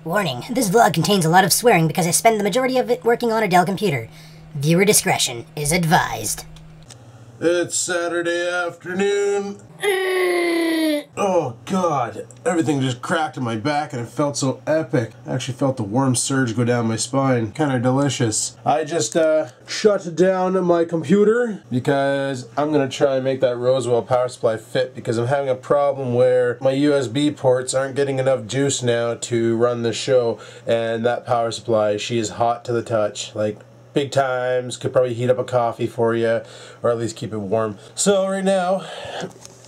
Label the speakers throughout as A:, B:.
A: Warning, this vlog contains a lot of swearing because I spend the majority of it working on a Dell computer. Viewer discretion is advised.
B: It's Saturday afternoon. Oh god, everything just cracked in my back and it felt so epic. I actually felt the warm surge go down my spine. Kinda delicious. I just shut down my computer because I'm gonna try and make that Roswell power supply fit, because I'm having a problem where my USB ports aren't getting enough juice now to run the show, and that power supply, she is hot to the touch. Like, big times. Could probably heat up a coffee for you, or at least keep it warm. So right now,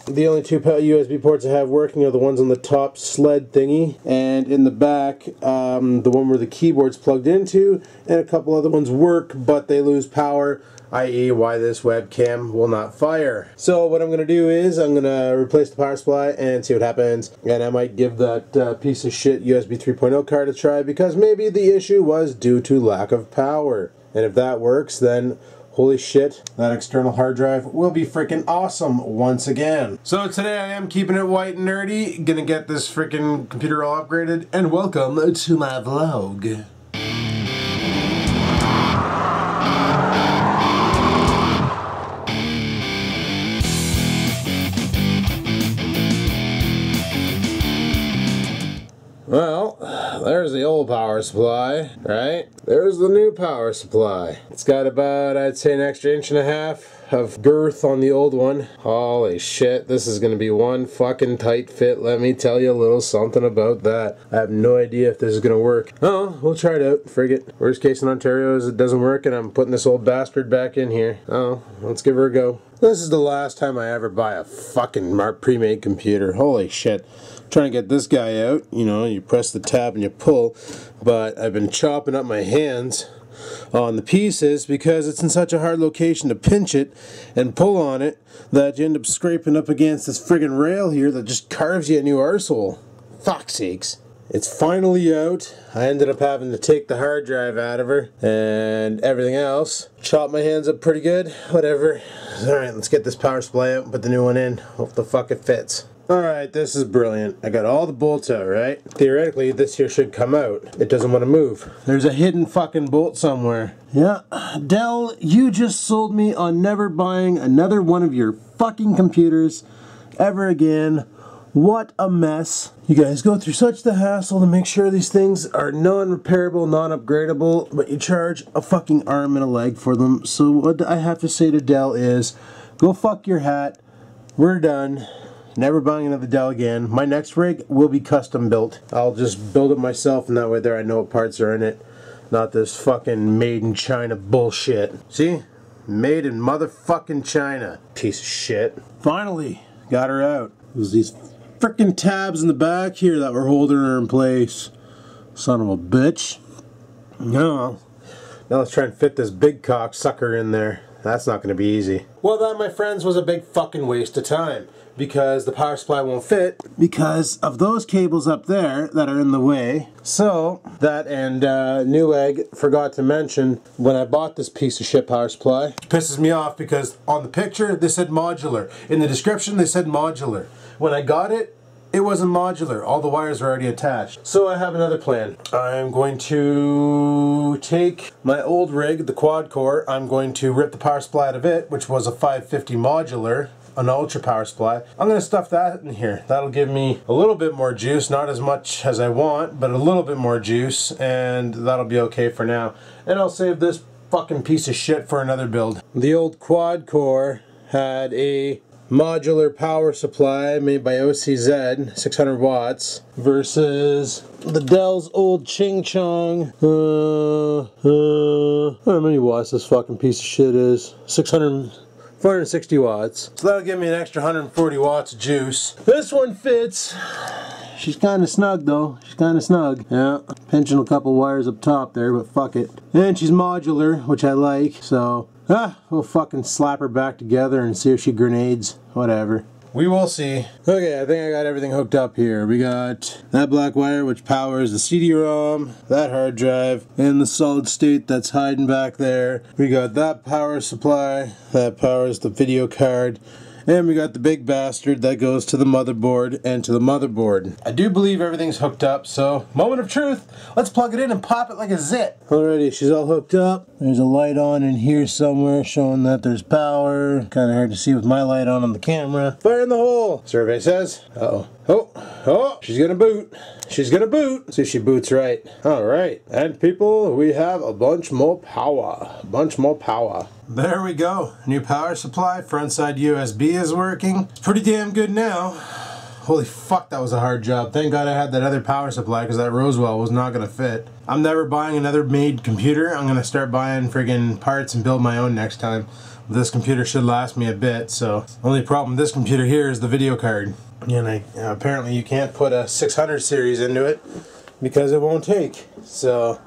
B: the only two USB ports I have working are the ones on the top sled thingy, and in the back, the one where the keyboard's plugged into, and a couple other ones work, but they lose power, i.e. why this webcam will not fire. So what I'm going to do is, I'm going to replace the power supply and see what happens, and I might give that piece of shit USB 3.0 card a try, because maybe the issue was due to lack of power. And if that works, then holy shit, that external hard drive will be freaking awesome once again. So today I am keeping it white and nerdy, gonna get this freaking computer all upgraded, and welcome to my vlog. Well, there's the old power supply, right? There's the new power supply. It's got about, I'd say, an extra 1.5 inches of girth on the old one. Holy shit, this is gonna be one fucking tight fit. Let me tell you a little something about that. I have no idea if this is gonna work. Oh, we'll try it out. Frig it. Worst case in Ontario is it doesn't work and I'm putting this old bastard back in here. Oh, let's give her a go. This is the last time I ever buy a fucking pre-made computer. Holy shit. Trying to get this guy out, you know, you press the tab and you pull, but I've been chopping up my hands on the pieces because it's in such a hard location to pinch it and pull on it that you end up scraping up against this friggin' rail here that just carves you a new arsehole. Fuck's sakes. It's finally out. I ended up having to take the hard drive out of her and everything else. Chop my hands up pretty good. Whatever. Alright, let's get this power supply out and put the new one in. Hope the fuck it fits. Alright, this is brilliant. I got all the bolts out, right? Theoretically, this here should come out. It doesn't want to move. There's a hidden fucking bolt somewhere. Yeah, Dell, you just sold me on never buying another one of your fucking computers ever again. What a mess. You guys go through such the hassle to make sure these things are non-repairable, non-upgradable, but you charge a fucking arm and a leg for them. So what I have to say to Dell is, go fuck your hat. We're done. Never buying another Dell again. My next rig will be custom built. I'll just build it myself, and that way there I know what parts are in it. Not this fucking made in China bullshit. See? Made in motherfucking China. Piece of shit. Finally, got her out. It was these frickin' tabs in the back here that were holding her in place. Son of a bitch. No. Now let's try and fit this big cock sucker in there. That's not going to be easy. Well, that, my friends, was a big fucking waste of time, because the power supply won't fit because of those cables up there that are in the way. So, that and Newegg forgot to mention when I bought this piece of shit power supply. It pisses me off because on the picture they said modular. In the description they said modular. When I got it, it wasn't modular. All the wires were already attached. So I have another plan. I'm going to take my old rig, the quad core, I'm going to rip the power supply out of it, which was a 550 modular, an ultra power supply. I'm going to stuff that in here. That'll give me a little bit more juice, not as much as I want, but a little bit more juice, and that'll be okay for now. And I'll save this fucking piece of shit for another build. The old quad core had a modular power supply made by OCZ, 600 watts, versus the Dell's old Ching Chong. How many watts this fucking piece of shit is? 460 watts. So that'll give me an extra 140 watts of juice. This one fits. She's kind of snug though. She's kind of snug. Yeah, pinching a couple wires up top there, but fuck it. And she's modular, which I like, so we'll fucking slap her back together and see if she grenades. Whatever. We will see. Okay, I think I got everything hooked up here. We got that black wire which powers the CD-ROM, that hard drive, and the solid state that's hiding back there. We got that power supply, that powers the video card, And we got the big bastard that goes to the motherboard and to the motherboard. I do believe everything's hooked up, so moment of truth. Let's plug it in and pop it like a zit. Alrighty, she's all hooked up. There's a light on in here somewhere showing that there's power. Kind of hard to see with my light on the camera. Fire in the hole, survey says. Uh-oh. Oh, she's gonna boot. She's gonna boot. Let's see if she boots right. Alright, and people, we have a bunch more power. A bunch more power. There we go. New power supply, front side USB is working. It's pretty damn good now. Holy fuck, that was a hard job. Thank God I had that other power supply because that Roswell was not gonna fit. I'm never buying another made computer. I'm gonna start buying friggin' parts and build my own next time. This computer should last me a bit, so the only problem with this computer here is the video card. And apparently you can't put a 600 series into it because it won't take. So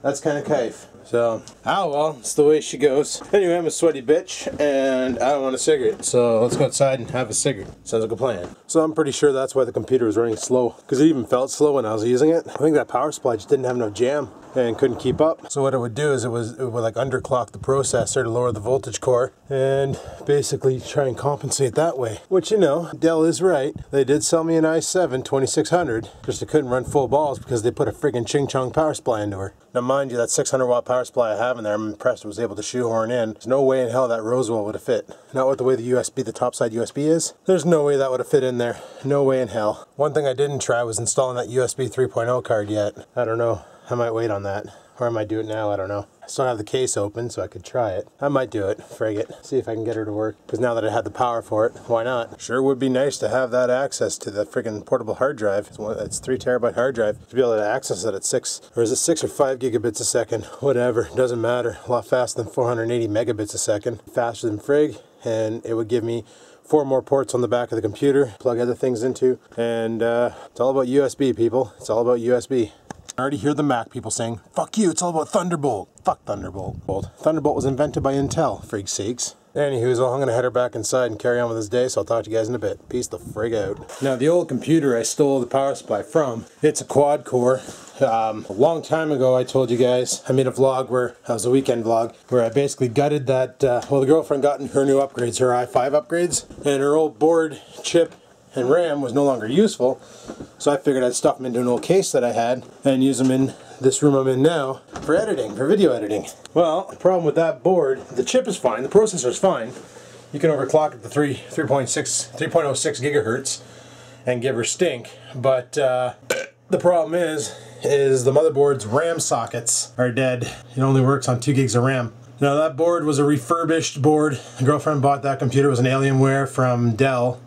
B: that's kind of kaif. So, oh well, it's the way she goes. Anyway, I'm a sweaty bitch and I don't want a cigarette. So let's go outside and have a cigarette. Sounds like a plan. So I'm pretty sure that's why the computer was running slow. Because it even felt slow when I was using it. I think that power supply just didn't have enough jam and couldn't keep up. So what it would do is it would like underclock the processor to lower the voltage core and basically try and compensate that way. Which, you know, Dell is right. They did sell me an i7 2600, just it couldn't run full balls because they put a friggin' ching chong power supply into her. Now mind you, that 600 watt power supply I have in there, I'm impressed it was able to shoehorn in. There's no way in hell that Roswell would have fit. Not with the way the USB, the top side USB is. There's no way that would have fit in there. No way in hell. One thing I didn't try was installing that USB 3.0 card yet. I don't know. I might wait on that. Or I might do it now, I don't know. I still have the case open, so I could try it. I might do it, frig it. See if I can get her to work. Because now that I had the power for it, why not? Sure would be nice to have that access to the friggin' portable hard drive. It's 3 terabyte hard drive. To be able to access it at 6 or 5 gigabits a second? Whatever, doesn't matter. A lot faster than 480 megabits a second. Faster than frig, and it would give me 4 more ports on the back of the computer, plug other things into, and it's all about USB, people. It's all about USB. I already hear the Mac people saying, fuck you, it's all about Thunderbolt. Fuck Thunderbolt. Thunderbolt was invented by Intel, frig sakes. Anywho, I'm gonna head her back inside and carry on with this day, so I'll talk to you guys in a bit. Peace the frig out. Now, the old computer I stole the power supply from, it's a quad core. A long time ago, I told you guys, I made a vlog where, that was a weekend vlog, where I basically gutted that, well, the girlfriend got her new upgrades, her i5 upgrades, and her old board, chip, and RAM was no longer useful, so I figured I'd stuff them into an old case that I had and use them in this room I'm in now for editing, for video editing. Well, the problem with that board, the chip is fine, the processor is fine. You can overclock it to 3.06 gigahertz and give her stink, but the problem is the motherboard's RAM sockets are dead. It only works on 2 gigs of RAM. Now that board was a refurbished board. The girlfriend bought that computer. It was an Alienware from Dell.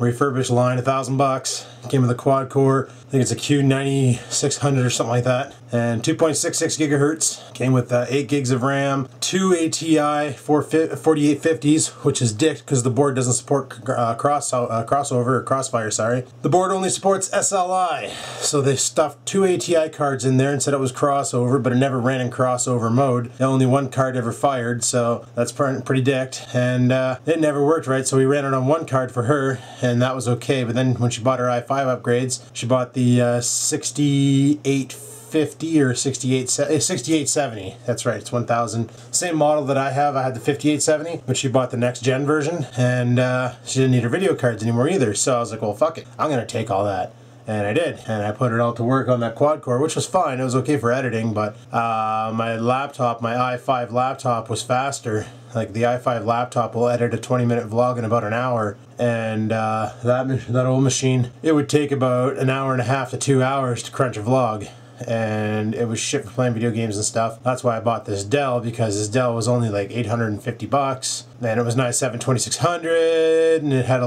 B: Refurbished line, $1,000. Came with a quad core. I think it's a Q9600 or something like that. And 2.66 gigahertz. Came with 8 gigs of RAM. 2 ATI 4850s, which is dick because the board doesn't support crossover or crossfire, sorry. The board only supports SLI. So they stuffed 2 ATI cards in there and said it was crossover, but it never ran in crossover mode. Only one card ever fired, so that's pretty dicked. And it never worked right, so we ran it on one card for her, and that was okay. But then when she bought her i5 upgrades, she bought the 6850 or 6870. That's right, it's 1000. Same model that I have. I had the 5870, but she bought the next gen version, and she didn't need her video cards anymore either. So I was like, well, fuck it, I'm gonna take all that. And I did, and I put it all to work on that quad core, which was fine. It was okay for editing, but my laptop, my i5 laptop was faster. Like the i5 laptop will edit a 20-minute vlog in about an hour, and that old machine, it would take about an hour and a half to 2 hours to crunch a vlog. And it was shit for playing video games and stuff. That's why I bought this Dell, because this Dell was only like 850 bucks. And it was an i7 2600, and it had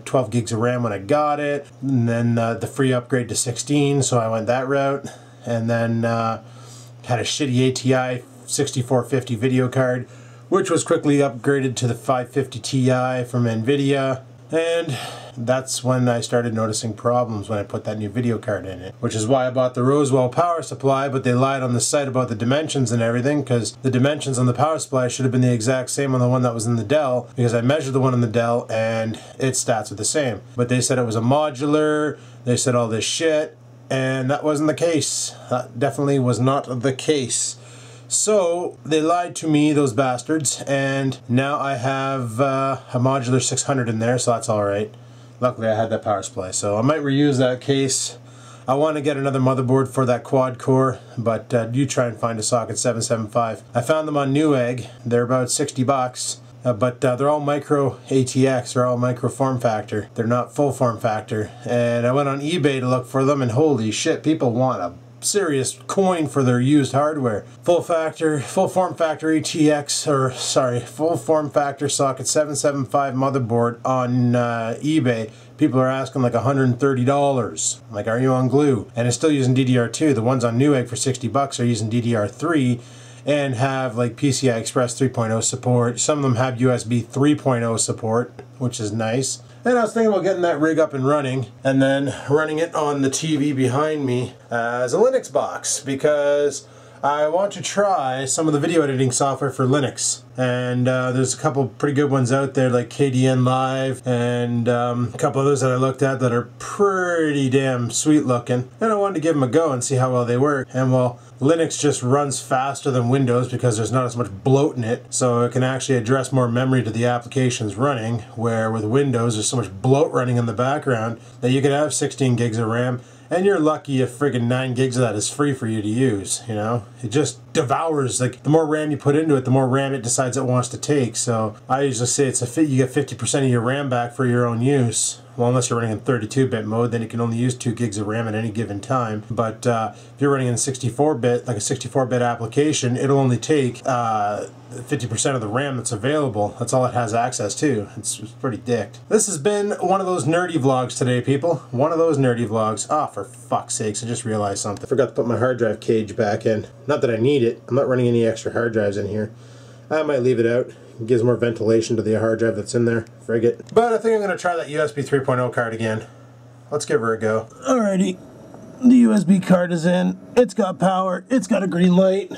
B: 12 gigs of RAM when I got it. And then the free upgrade to 16, so I went that route. And then had a shitty ATI 6450 video card, which was quickly upgraded to the 550 Ti from Nvidia. And that's when I started noticing problems when I put that new video card in it. Which is why I bought the Roswell power supply, but they lied on the site about the dimensions and everything, because the dimensions on the power supply should have been the exact same on the one that was in the Dell, because I measured the one in the Dell and its stats are the same. But they said it was a modular, they said all this shit, and that wasn't the case. That definitely was not the case. So they lied to me, those bastards, and now I have a modular 600 in there, so that's alright. Luckily I had that power supply, so I might reuse that case. I want to get another motherboard for that quad core, but you try and find a socket 775. I found them on Newegg. They're about 60 bucks. But they're all micro ATX, they're all micro form factor. They're not full form factor. And I went on eBay to look for them, and holy shit, people want a serious coin for their used hardware. Full form factor ATX, or sorry, full form factor socket 775 motherboard on eBay. People are asking like $130. I'm like, are you on glue? And it's still using DDR2. The ones on Newegg for 60 bucks are using DDR3. And have like PCI Express 3.0 support. Some of them have USB 3.0 support, which is nice. And I was thinking about getting that rig up and running, and then running it on the TV behind me as a Linux box, because I want to try some of the video editing software for Linux. And there's a couple pretty good ones out there, like KDN Live, and a couple others that I looked at that are pretty damn sweet looking. And I wanted to give them a go and see how well they work. And well, Linux just runs faster than Windows because there's not as much bloat in it, so it can actually address more memory to the applications running, where with Windows there's so much bloat running in the background that you could have 16 gigs of RAM, and you're lucky if friggin' 9 gigs of that is free for you to use, you know? It just devours, like, the more RAM you put into it, the more RAM it decides it wants to take. So I usually say you get 50% of your RAM back for your own use. Well, unless you're running in 32-bit mode, then you can only use 2 gigs of RAM at any given time. But if you're running in 64-bit, like a 64-bit application, it'll only take 50% of the RAM that's available. That's all it has access to. It's pretty dicked. This has been one of those nerdy vlogs today, people. One of those nerdy vlogs. Ah, for fuck's sakes, I just realized something. I forgot to put my hard drive cage back in. Not that I need it. I'm not running any extra hard drives in here. I might leave it out. It gives more ventilation to the hard drive that's in there. Frig it. But I think I'm going to try that USB 3.0 card again. Let's give her a go. Alrighty. The USB card is in. It's got power. It's got a green light.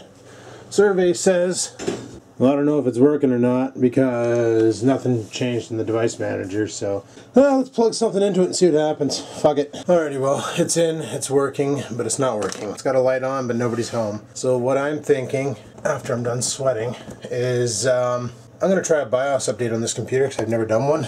B: Survey says... Well, I don't know if it's working or not because nothing changed in the device manager, so... let's plug something into it and see what happens. Fuck it. Alrighty, well, it's in, it's working, but it's not working. It's got a light on, but nobody's home. So what I'm thinking, after I'm done sweating, is I'm going to try a BIOS update on this computer because I've never done one.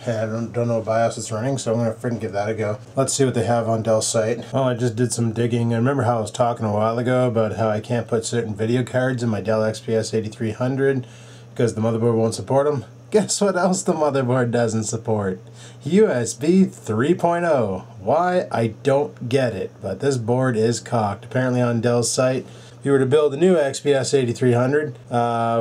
B: And I don't know what BIOS it's running, so I'm going to freaking give that a go. Let's see what they have on Dell's site. Oh, I just did some digging. I remember how I was talking a while ago about how I can't put certain video cards in my Dell XPS 8300 because the motherboard won't support them. Guess what else the motherboard doesn't support? USB 3.0. Why? I don't get it, but this board is cocked. Apparently on Dell's site, if you were to build a new XPS 8300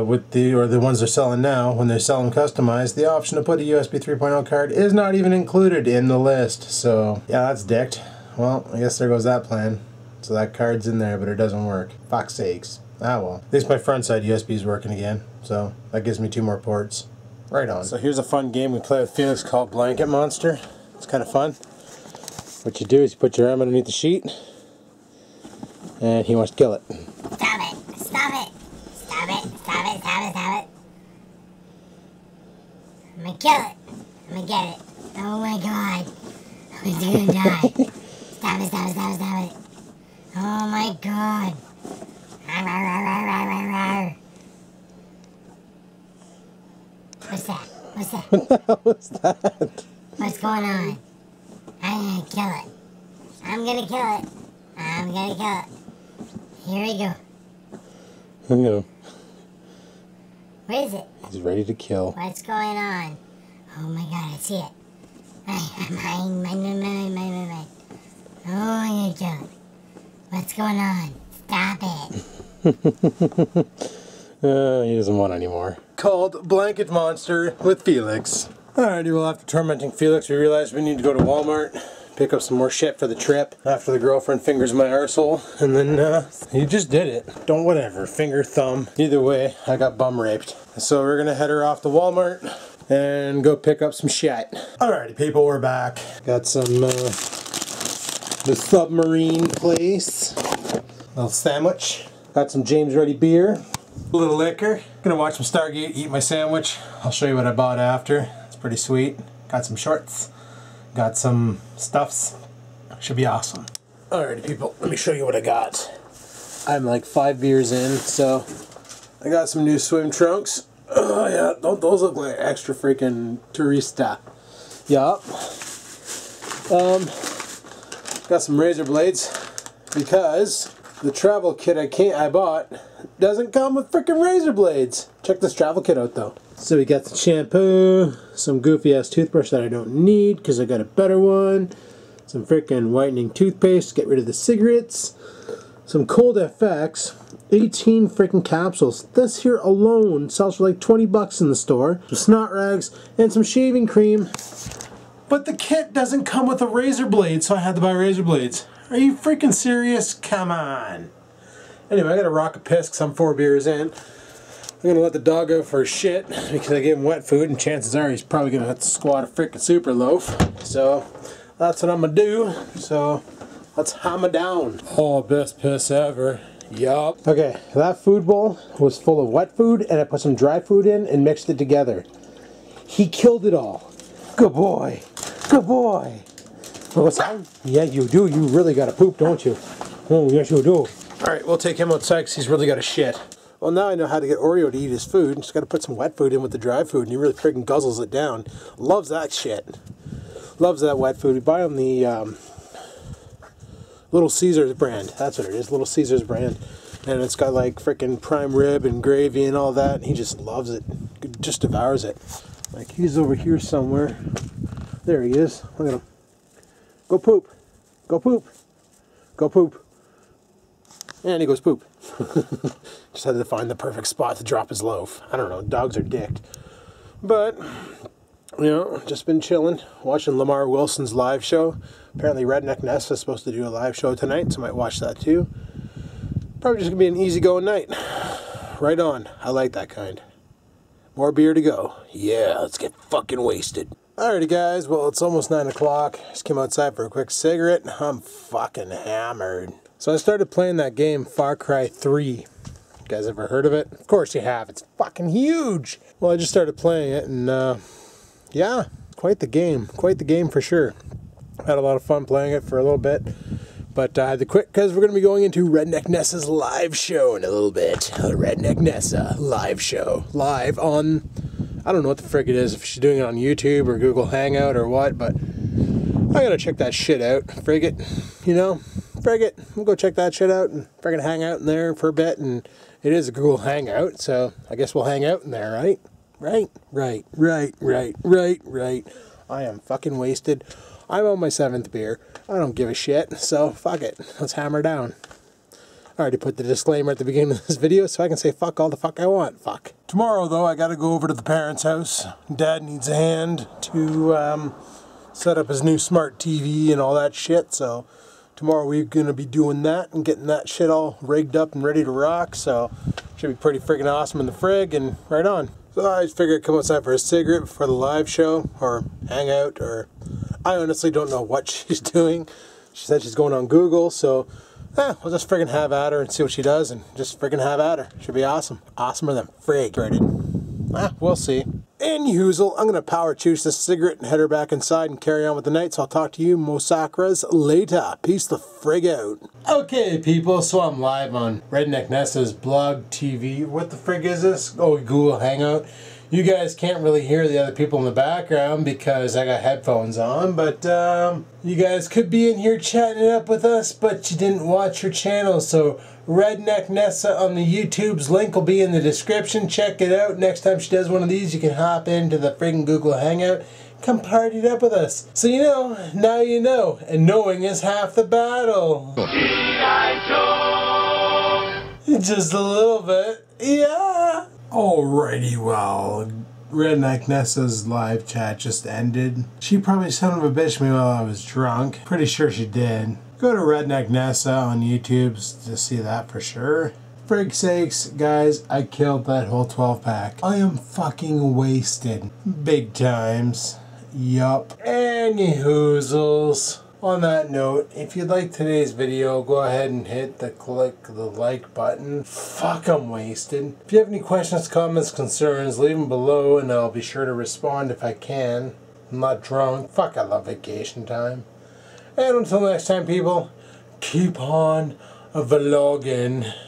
B: with the ones they're selling now, when they sell them customized, the option to put a USB 3.0 card is not even included in the list. So yeah, that's dicked. Well, I guess there goes that plan. So that card's in there, but it doesn't work. Fuck's sakes. Ah well. At least my front side USB is working again, so that gives me 2 more ports. Right on. So here's a fun game we play with Felix called Blanket Monster. It's kind of fun. What you do is you put your arm underneath the sheet, and he wants to kill it.
A: Stop it! Stop it! Stop it! Stop it! Stop it! Stop it! I'm gonna kill it! I'm gonna get it! Oh my god! I'm gonna die! Stop it! Stop it! Stop it! Stop it! Oh my god! What's that? What's that?
B: What the hell is that?
A: What's going on? I'm gonna kill it. I'm gonna kill it. I'm gonna kill it. Here we go.
B: No.
A: Where is it?
B: He's ready to kill.
A: What's going on? Oh my god, I see it. Mine. Oh, I'm gonna kill it. What's going on? Stop it.
B: He doesn't want anymore. Called Blanket Monster with Felix. Alrighty, well, after tormenting Felix, we realized we need to go to Walmart, pick up some more shit for the trip after the girlfriend fingers my arsehole, and then he just did it. Don't whatever, finger, thumb. Either way, I got bum raped. So we're gonna head her off to Walmart and go pick up some shit. Alrighty, people, we're back. Got some the submarine place. Little sandwich. Got some James Ready beer. A little liquor. Gonna watch some Stargate, eat my sandwich. I'll show you what I bought after. It's pretty sweet. Got some shorts. Got some stuffs. Should be awesome. Alrighty, people, let me show you what I got. I'm like 5 beers in, so I got some new swim trunks. Oh yeah, don't those look like extra freaking turista? Yup. Got some razor blades because the travel kit I bought doesn't come with freaking razor blades. Check this travel kit out though. So we got the shampoo, some goofy ass toothbrush that I don't need because I got a better one, some freaking whitening toothpaste to get rid of the cigarettes, some Cold FX, 18 freaking capsules. This here alone sells for like 20 bucks in the store. Some snot rags and some shaving cream. But the kit doesn't come with a razor blade, so I had to buy razor blades. Are you freaking serious? Come on. Anyway, I got a rock of piss because I'm 4 beers in. I'm going to let the dog go for a shit because I gave him wet food, and chances are he's probably going to have to squat a freaking super loaf. So that's what I'm going to do. So let's hammer down. Oh, best piss ever. Yup. Okay, that food bowl was full of wet food, and I put some dry food in and mixed it together. He killed it all. Good boy. Good boy. What's that? Yeah, you do. You really got to poop, don't you? Oh, yes, you do. Alright, we'll take him outside because he's really got to shit. Well, now I know how to get Oreo to eat his food. Just got to put some wet food in with the dry food, and he really freaking guzzles it down. Loves that shit. Loves that wet food. We buy him the Little Caesars brand. That's what it is, Little Caesars brand. And it's got like freaking prime rib and gravy and all that. And he just loves it. Just devours it. Like he's over here somewhere. There he is. Look at him. Go poop. Go poop. Go poop. And he goes poop. Just had to find the perfect spot to drop his loaf. I don't know. Dogs are dicked. But, you know, just been chilling. Watching Lamar Wilson's live show. Apparently Redneck Nessa is supposed to do a live show tonight, so I might watch that too. Probably just going to be an easygoing night. Right on. I like that kind. More beer to go. Yeah, let's get fucking wasted. Alrighty guys, well it's almost 9 o'clock. Just came outside for a quick cigarette. I'm fucking hammered. So I started playing that game Far Cry 3. You guys ever heard of it? Of course you have. It's fucking huge. Well, I just started playing it and yeah, quite the game. Quite the game for sure. Had a lot of fun playing it for a little bit. But I had to quit because we're going to be going into Redneck Nessa's live show in a little bit. Redneck Nessa live show. Live on, I don't know what the frick it is, if she's doing it on YouTube or Google Hangout or what, but I got to check that shit out. Frig it, you know, frig it. We'll go check that shit out and friggin' hang out in there for a bit. And it is a Google Hangout, so I guess we'll hang out in there, right? Right. I am fucking wasted. I'm on my 7th beer. I don't give a shit, so fuck it. Let's hammer down. I already put the disclaimer at the beginning of this video, so I can say fuck all the fuck I want. Fuck. Tomorrow, though, I gotta go over to the parents' house. Dad needs a hand to set up his new smart TV and all that shit, so tomorrow we're gonna be doing that and getting that shit all rigged up and ready to rock, so should be pretty freaking awesome in the frig, and right on. So I figured I'd come outside for a cigarette before the live show, or hangout, or I honestly don't know what she's doing. She said she's going on Google, so we'll just friggin' have at her and see what she does, and just friggin' have at her. Should be awesome. Awesomer than frig. We'll see. Anyhoozle, I'm gonna power choose this cigarette and head her back inside and carry on with the night, so I'll talk to you Mosakras later. Peace the frig out. Okay, people, so I'm live on Redneck Nessa's blog TV. What the frig is this? Oh, Google Hangout. You guys can't really hear the other people in the background because I got headphones on, but you guys could be in here chatting it up with us, but you didn't watch her channel, so Redneck Nessa on the YouTube's link will be in the description. Check it out. Next time she does one of these, you can hop into the friggin' Google Hangout. Come party it up with us. So you know, now you know, and knowing is half the battle. Just a little bit, yeah. Alrighty, well, Redneck Nessa's live chat just ended. She probably son of a bitch me while I was drunk. Pretty sure she did. Go to Redneck Nessa on YouTube to see that for sure. For sakes, guys, I killed that whole 12-pack. I am fucking wasted. Big times. Yup. Anyhoozles. On that note, if you like today's video, go ahead and hit the like button. Fuck, I'm wasted. If you have any questions, comments, concerns, leave them below and I'll be sure to respond if I can. I'm not drunk. Fuck, I love vacation time. And until next time, people, keep on vlogging.